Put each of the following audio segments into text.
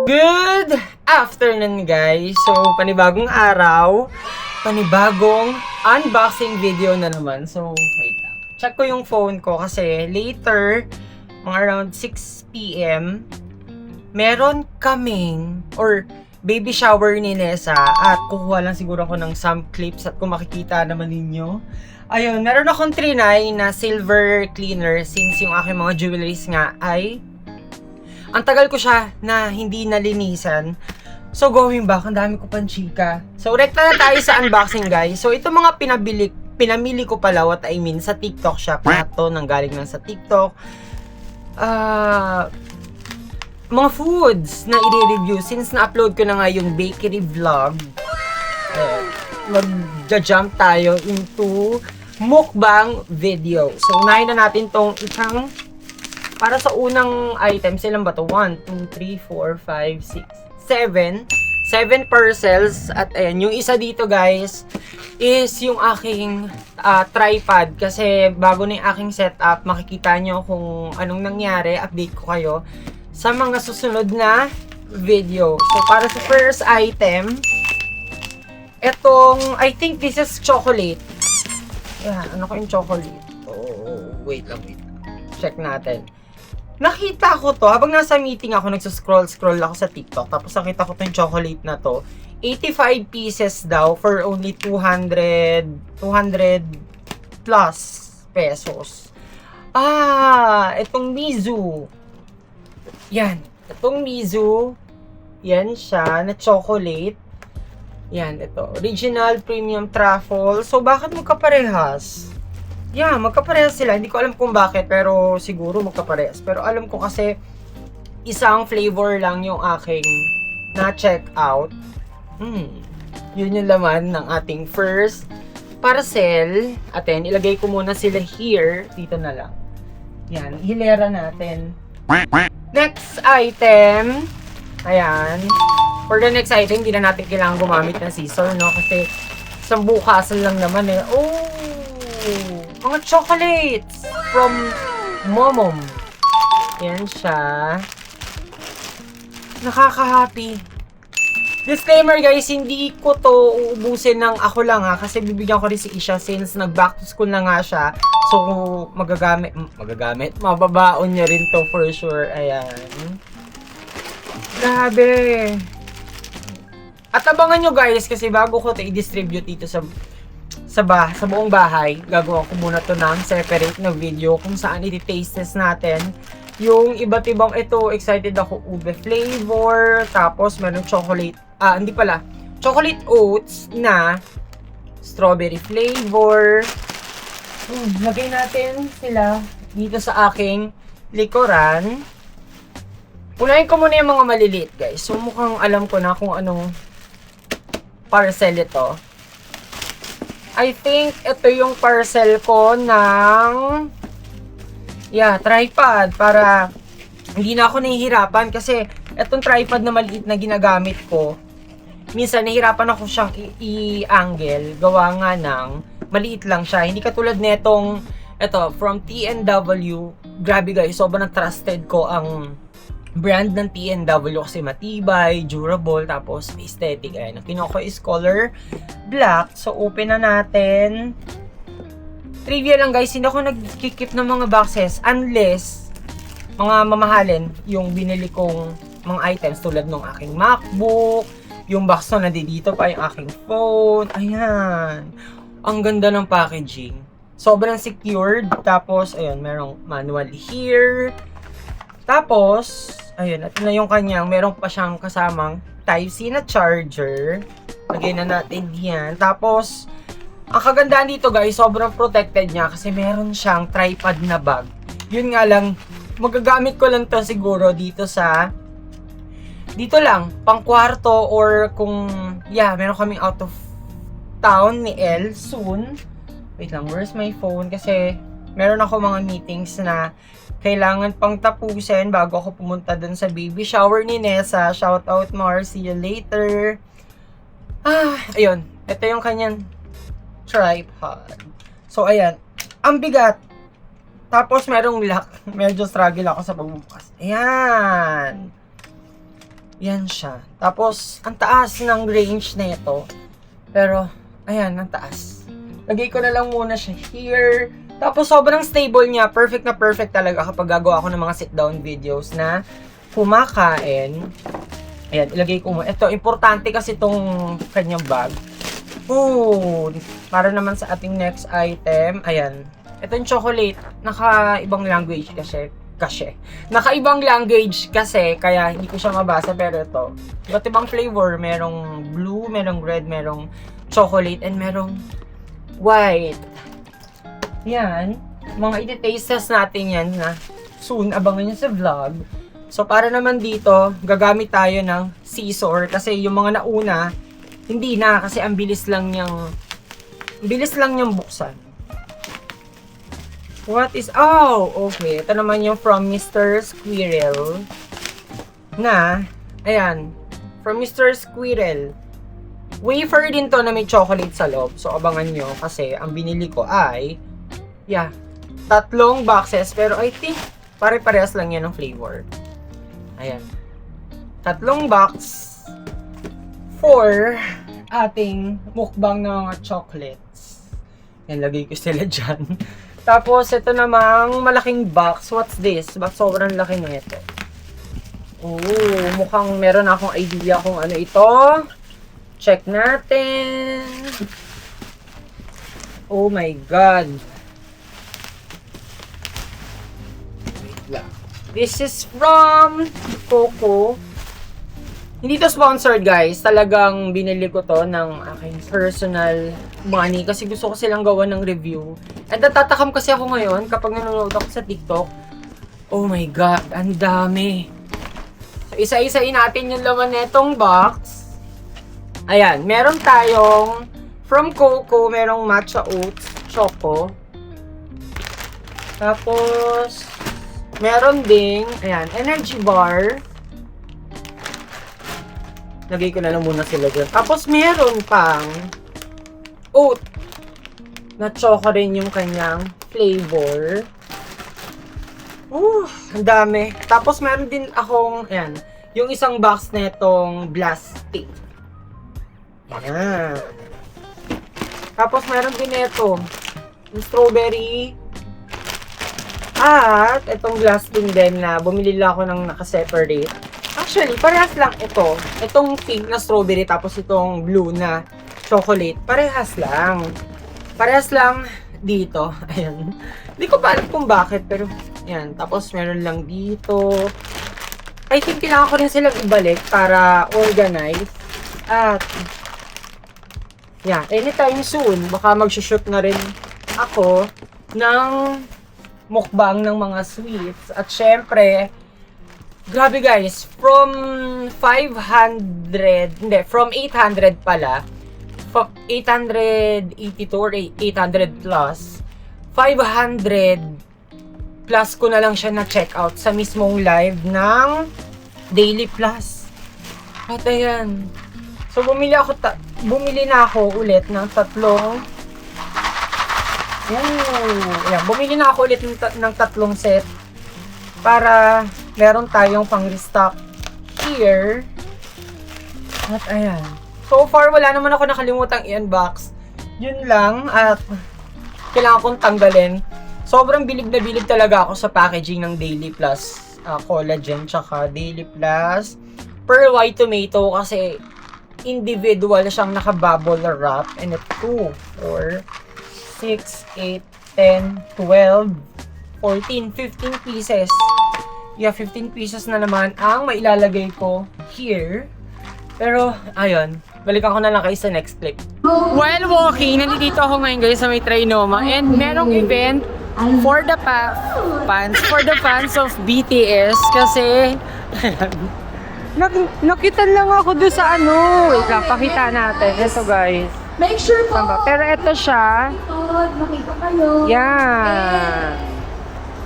Good afternoon guys! So, panibagong araw, panibagong unboxing video na naman. So, wait lang. Check ko yung phone ko kasi later, mga around 6 PM, meron kaming, or baby shower ni Nessa, at kukuha lang siguro ako ng some clips at kung makikita naman ninyo. Ayun, meron akong trinay na silver cleaner since yung aking mga jewelries nga ay ang tagal ko siya na hindi nalinisan. So, going back, ang dami ko pang chika. So, rekta na tayo sa unboxing, guys. So, ito mga pinamili ko pala, what I mean, sa TikTok shop na to, nanggaling lang sa TikTok. Mga foods na i-review. Since na-upload ko na nga yung bakery vlog, mag-jump tayo into mukbang video. So, unahin na natin tong isang. Para sa unang item, silang ba ito? 1, 2, 3, 4, 5, 6, 7. 7 parcels. At ayan, yung isa dito guys, is yung aking tripod. Kasi bago na yung aking setup, makikita nyo kung anong nangyari. Update ko kayo sa mga susunod na video. So, para sa first item, etong, I think this is chocolate. Yeah, ano ko yung chocolate? Oh, wait lang. Check natin. Nakita ko to, habang nasa meeting ako, nagsuscroll ako sa TikTok, tapos nakita ko to yung chocolate na to. 85 pieces daw for only 200 plus pesos. Itong Mizu. Yan, itong Mizu. Yan siya, na chocolate. Yan, ito. Original Premium Truffle. So, bakit magkaparehas? Yeah, magkaparehas sila. Hindi ko alam kung bakit, pero siguro magkaparehas. Pero alam ko kasi isang flavor lang yung aking na-check out. Yun yung laman ng ating first parcel. Atin, ilagay ko muna sila here. Dito na lang. Yan, hilera natin. Next item. Ayan. For the next item, hindi na natin kailangan gumamit ng scissor, no? Kasi isang bukasan lang naman eh. Mga chocolates from Momom. Yan siya. Nakaka-happy. Disclaimer guys, hindi ko to uubusin ng ako lang ha. Kasi bibigyan ko rin si Isha since nag-back to school na nga siya. So, mababaon niya rin to for sure. Ayan. Grabe. At abangan nyo guys, kasi bago ko to i-distribute dito sa buong bahay, gagawa ko muna to ng separate na video kung saan i-taste test natin yung iba't ibang ito. Excited ako, ube flavor, tapos meron chocolate, hindi pala, chocolate oats na strawberry flavor. Lagay natin sila dito sa aking likuran. Unahin ko muna yung mga maliliit guys. So mukhang alam ko na kung anong parcel ito. I think ito yung parcel ko ng tripod para hindi na ako nahihirapan kasi itong tripod na maliit na ginagamit ko, minsan nahihirapan ako siyang i-angle gawa nga ng maliit lang siya. Hindi katulad netong ito from TNW. Grabe guys, sobrang trusted ko ang brand ng TNW kasi matibay, durable, tapos aesthetic. Ayan, ang kinuha ko is color black. So, open na natin. Trivia lang guys, hindi ako nag-keep ng mga boxes unless mga mamahalin yung binili kong mga items tulad ng aking MacBook, yung box na nandito pa yung aking phone. Ayan. Ang ganda ng packaging. Sobrang secured. Tapos, ayun, merong manual here. Tapos, ayun, at na yung kanyang, meron pa siyang kasamang Type-C na charger. Lagay na natin yan. Tapos, ang kagandaan dito guys, sobrang protected niya kasi meron siyang tripod na bag. Yun nga lang, magagamit ko lang to siguro dito lang, pang kwarto or kung, meron kaming out of town ni El soon. Wait lang, where's my phone? Kasi, meron ako mga meetings na kailangan pang tapusin bago ako pumunta dun sa baby shower ni Nessa. Shout out Mar, see you later. Ayun. Ito yung kanyang tripod. So, ayan. Ang bigat. Tapos, merong lock. Medyo struggle ako sa pagbubukas. Ayan. Yan siya. Tapos, ang taas ng range na ito. Pero, ayan, ang taas. Lagay ko na lang muna siya here. Tapos, sobrang stable niya. Perfect na perfect talaga kapag gagawa ako ng mga sit-down videos na kumakain. Ayan, ilagay ko muna. Ito, importante kasi itong kanyang bag. Oh, para naman sa ating next item. Ayan. Ito yung chocolate. Naka-ibang language kasi. Naka-ibang language kasi, kaya hindi ko siya mabasa. Pero ito, iba't ibang flavor. Merong blue, merong red, merong chocolate, and merong white. Yan. Mga iti-taste test natin yan na soon. Abangan nyo sa vlog. So, para naman dito, gagamit tayo ng scissor. Kasi yung mga nauna, hindi na. Kasi ang bilis lang niyang buksan. What is... Oh, okay. Ito naman yung from Mr. Squirrel. Na, ayan. From Mr. Squirrel. Wafer din to na may chocolate sa loob. So, abangan nyo. Kasi, ang binili ko ay... Yeah. 3 boxes. Pero, I think, pare-parehas lang yan ng flavor. Ayan. 3 box for ating mukbang ng mga chocolates. Yan, lagay ko sila dyan. Tapos, ito namang malaking box. What's this? Ba't sobrang laki nito? Oh, mukhang meron akong idea kung ano ito. Check natin. Oh my God. Wait lang. This is from Coco. Hindi to sponsored, guys. Talagang binili ko to ng aking personal money kasi gusto ko silang gawa ng review. At natatakam kasi ako ngayon kapag nanonood ako sa TikTok. Oh my God, ang dami. So, isa-isain natin yung laman netong box. Ayan, meron tayong from Coco, merong matcha oats, choco. Tapos, meron ding, ayan, energy bar. Lagay ko na lang muna sila dyan. Tapos, meron pang oat. Na choco rin yung kanyang flavor. Ang dami. Tapos, meron din akong, ayan, yung isang box na itong Blastic. Ayan. Tapos, meron din ito. Yung strawberry. At, itong Blasting din na bumili lang ako ng naka-separate. Actually, parehas lang ito. Itong pink na strawberry, tapos itong blue na chocolate. Parehas lang. Parehas lang dito. Ayan. Hindi ko pa alam kung bakit, pero ayan. Tapos, meron lang dito. I think kailangan ko rin silang ibalik para organize. At, yeah, anytime soon, baka mag-shoot na rin ako ng mukbang ng mga sweets. At syempre, grabe guys, from 800 pala, 882 or 800 plus, 500 plus ko na lang siya na check out sa mismong live ng Daily Plus. At ayan. So, bumili na ako ulit ng 3. Ayan, bumili na ako ulit ng 3 set para meron tayong pang-restock here. At ayan. So far, wala naman ako nakalimutang i-unbox. Yun lang. At kailangan kong tanggalin. Sobrang bilib na bilib talaga ako sa packaging ng Daily Plus collagen. Tsaka Daily Plus Pearl White Tomato kasi individual siyang naka-bubble wrap. And it's 2, 4, 6, 8, 10, 12, 14, 15 pieces. Yeah, 15 pieces na naman ang mailalagay ko here. Pero, ayun. Balikan ko na lang kayo sa next clip. While walking, nandito ako ngayon guys sa may Trinoma. And merong event for the fans of BTS. Kasi, nakita lang ako doon sa ano. Wait lang, pakita natin. Ito guys. Make sure po. Pero ito siya. Makita kayo. Yan.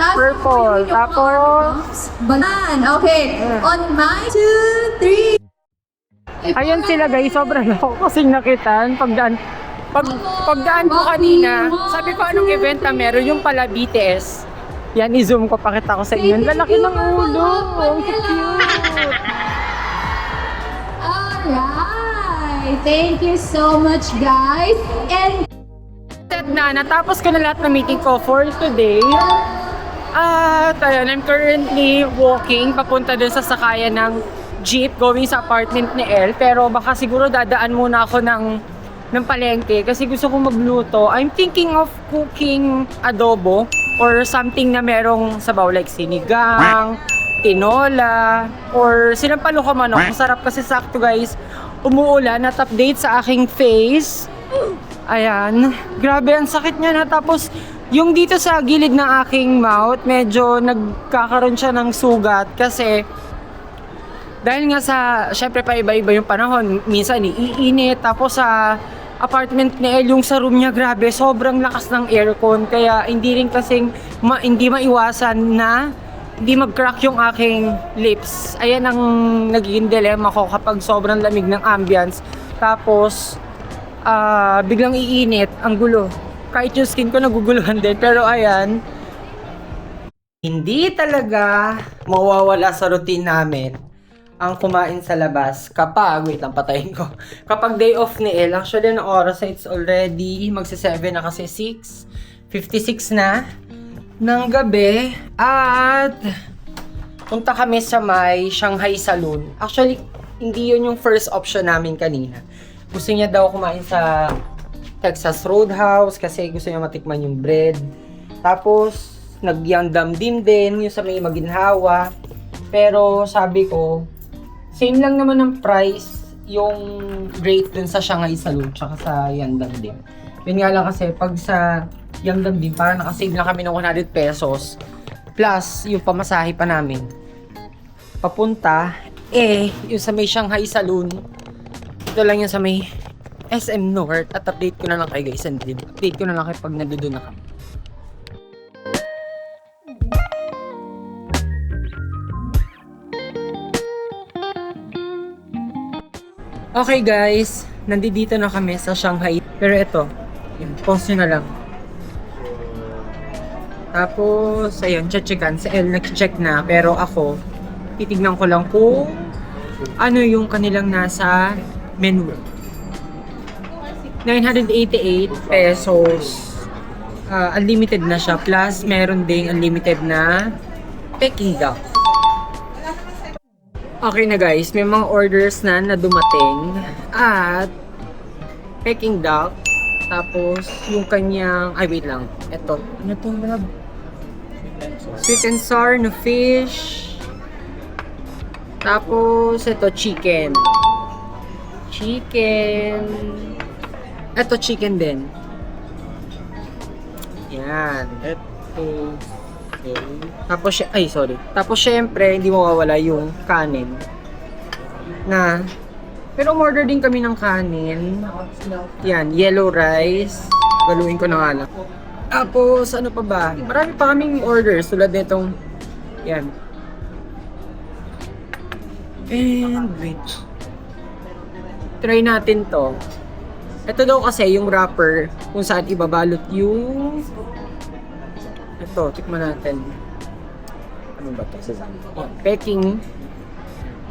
Purple. Tapos, banan. Okay. On my 2, 3. ayun sila guys. Sobrang ako kasing nakitan. Pagdaan ko kanina, sabi ko anong event na meron, yung pala BTS. Yan, i-zoom ko, pakita ko sa inyo. Ang lalaki ng ulo. Ang cute. Alright. Thank you so much, guys. And Set na, natapos ko na lahat ng meeting ko for today. At ayun, I'm currently walking papunta dun sa sakayan ng jeep going sa apartment ni El. Pero baka siguro dadaan muna ako ng palengke kasi gusto kong magluto. I'm thinking of cooking adobo or something na merong sabaw like sinigang, tinola, or sinampalok manok. Masarap kasi sakto guys. Umuulan at update sa aking face. Ayan. Grabe, ang sakit niya na. Tapos, yung dito sa gilid ng aking mouth, medyo nagkakaroon siya ng sugat kasi dahil nga sa, syempre pa iba-iba yung panahon. Minsan, iinit. Tapos sa apartment ni El, yung sa room niya, grabe, sobrang lakas ng aircon. Kaya hindi rin kasing, hindi maiwasan na hindi mag-crack yung aking lips. Ayan ang nagiging dilemma ko kapag sobrang lamig ng ambience. Tapos, biglang iinit, ang gulo. Kahit yung skin ko naguguluhan din. Pero ayan, hindi talaga mawawala sa routine namin ang kumain sa labas kapag, wait lang, patayin ko. Kapag day off ni El, actually ang oras it's already magsi-7 na kasi 6:56 na ng gabi at punta kami sa may Shanghai Saloon. Actually, hindi yun yung first option namin kanina. Gusto niya daw kumain sa Texas Roadhouse kasi gusto niya matikman yung bread. Tapos, nag-Yangdam din yung sa may Maginhawa. Pero sabi ko, same lang naman ang price yung rate dun sa Shanghai Saloon tsaka sa Yangdam din. Yun nga lang kasi pag sa Yangdam din, parang nakasave na kami ng 100 pesos plus yung pamasahe pa namin. Papunta, yung sa may Shanghai Saloon, ito lang yung sa may SM North at update ko na lang kayo guys. Update ko na lang kayo pag nandoon na kami. Okay guys, nandito na kami sa Shanghai. Pero ito, yun, pause nyo na lang. Tapos, ayun, checkan. Si El nag-check na. Pero ako, titignan ko lang kung ano yung kanilang nasa menu. 988 pesos. Unlimited na siya. Plus, meron ding unlimited na Peking duck. Okay na guys, may mga orders na dumating at Peking duck. Tapos yung kanyang, ay wait lang, eto, ano to lab? Sweet and sour na fish. Tapos ito chicken. Eto chicken din. Yan. Eto. Okay. Tapos syempre, hindi mawawala yung kanin. Pero umorder din kami ng kanin. Yan, yellow rice. Galuin ko na nga lang. Tapos, ano pa ba? Marami pa kaming orders tulad nitong, yan. And wait. Try natin to. Ito daw kasi yung wrapper kung saan ibabalot yung ito, tikman natin. Ano ba ito? Peking.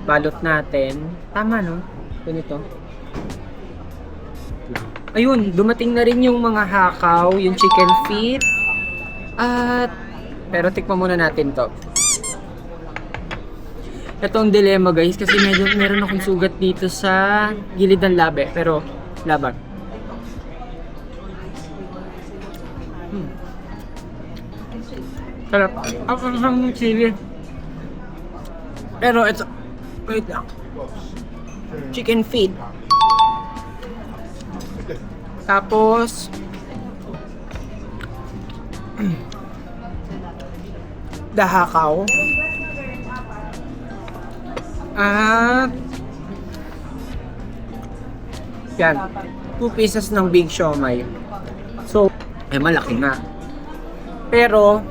Balot natin. Tama, no? Ganito. Ayun, dumating na rin yung mga hakaw, yung chicken feet. Pero tikman muna natin to. Ito ang dilemma guys, kasi meron akong sugat dito sa gilid ng labi. Pero, laban. Sarap. Ang chili. Pero ito, wait lang. Chicken feet. Tapos, dahakaw. At, yan. 2 pieces ng big siomai. So, malaki nga. Pero,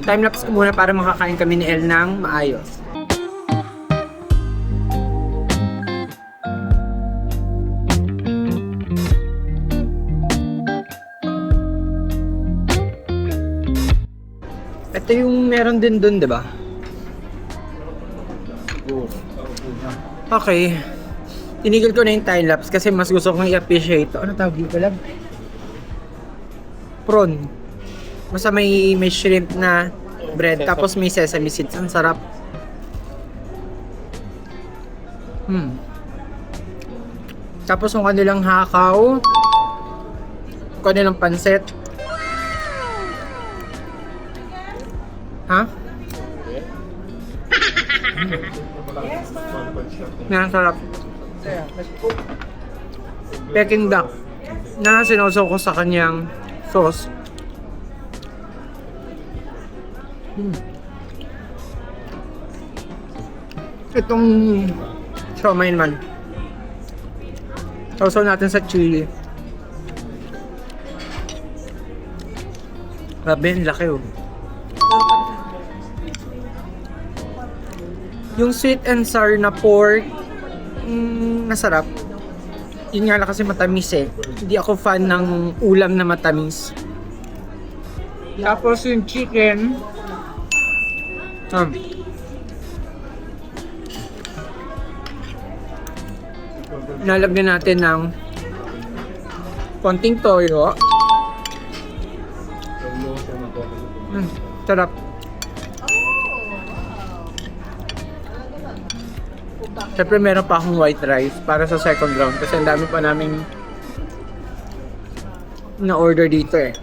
time-lapse ko muna para makakain kami ni El ng maayos. Ito yung meron din dun, di ba? Okay. Tinigil ko na yung time-lapse kasi mas gusto kong i-appreciate. Ano tawag dito lang? Prawn. Basta may shrimp na bread, tapos may sesame seeds. Ang sarap. Tapos yung kanilang hakaw, yung kanilang pansit. Ha? Yan, sarap. Peking duck na sinuso ko sa kanyang sauce. Itong siomai naman. Sausaw natin sa chili. Grabe, ang laki oh. Yung sweet and sour na pork, masarap. Yun nga lang kasi matamis eh. Hindi ako fan ng ulam na matamis. Tapos yung chicken, nalagyan natin ng konting toyo. Sarap. Siyempre meron pa akong white rice para sa second round kasi ang dami pa naming na-order dito eh.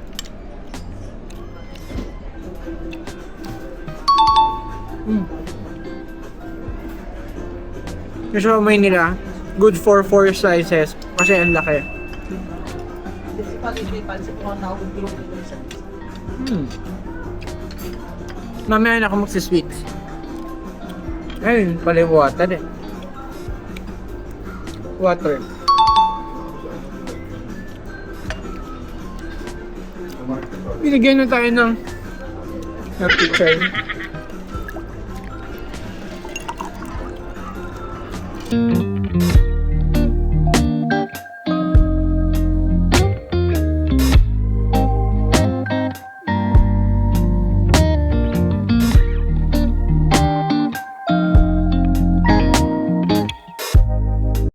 Yung siomai nila, good for 4 slices kasi ang laki. Mamaya na ako magsi-sweets. Ayun, pala yung water eh. Water. Binigyan na tayo ng picture.